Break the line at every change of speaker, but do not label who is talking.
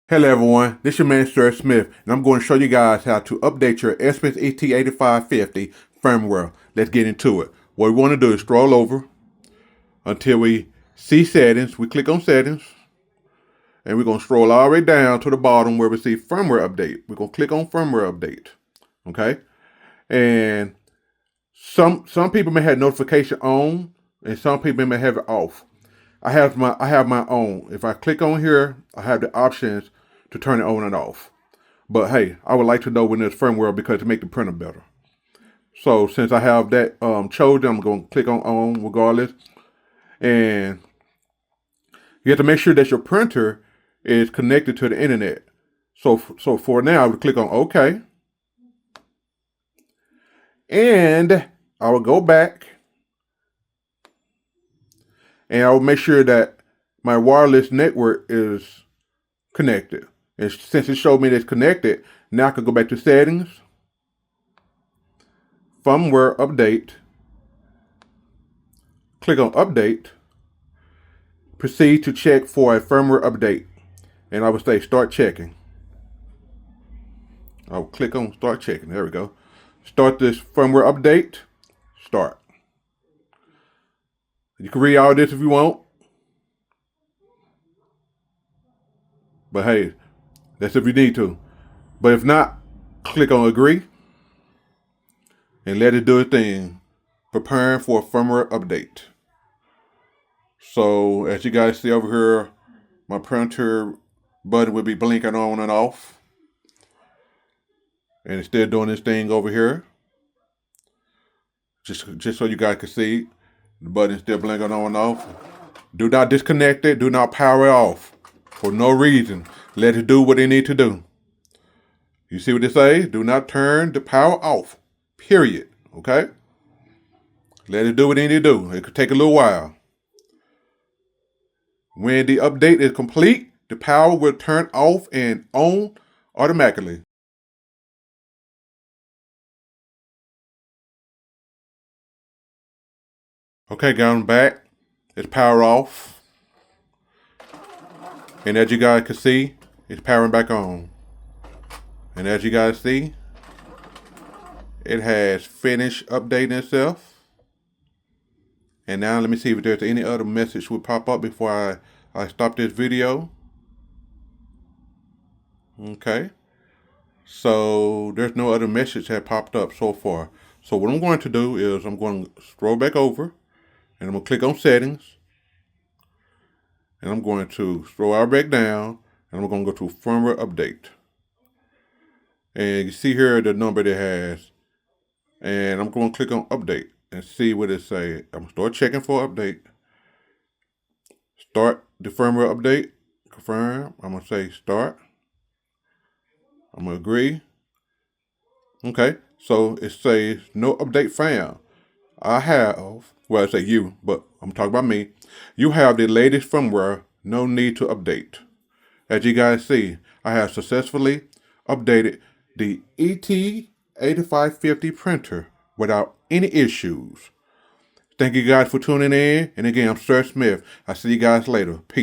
Hello everyone, this is your man Sir Smith, and I'm going to show you guys how to update your EPSON ET-8550 firmware. Let's get into it. What we want to do is scroll over until we see settings. We click on settings, and we're going to scroll all the way down to the bottom where we see firmware update. We're going to click on firmware update, okay? And some people may have notification on, and some people may have it off. I have my own. If I click on here, I have the options to turn it on and off. But hey, I would like to know when there's firmware because to make the printer better. So since I have that chosen, I'm going to click on regardless. And you have to make sure that your printer is connected to the internet. So for now, I would click on OK. And I will go back. And I will make sure that my wireless network is connected. And since it showed me that it's connected, now I can go back to settings, firmware update, click on update, proceed to check for a firmware update. And I would say start checking. I'll click on start checking. There we go. Start this firmware update. Start. You can read all this if you want. But hey, that's if you need to. But if not, click on agree and let it do its thing. Preparing for a firmware update. So as you guys see over here, my printer button will be blinking on and off. And it's still doing this thing over here. Just so you guys can see, the button is still blinking on and off. Do not disconnect it. Do not power it off for no reason. Let it do what it need to do. You see what they say? Do not turn the power off. Period. Okay? Let it do what it need to do. It could take a little while. When the update is complete, the power will turn off and on automatically. Okay, going back. It's power off. And as you guys can see, it's powering back on. And as you guys see, it has finished updating itself. And now let me see if there's any other message would pop up before I stop this video. Okay. So there's no other message that popped up so far. So what I'm going to do is I'm going to scroll back over and I'm going to click on settings. And I'm going to scroll out back down and I'm going to go to firmware update. And you see here the number it has. And I'm going to click on update and see what it say. I'm going to start checking for update. Start the firmware update. Confirm. I'm going to say start. I'm going to agree. Okay. So it says no update found. I have, well, I say you, but I'm talking about me. You have the latest firmware. No need to update. As you guys see, I have successfully updated the ET-8550 printer without any issues. Thank you guys for tuning in. And again, I'm Sir Smith. I'll see you guys later. Peace.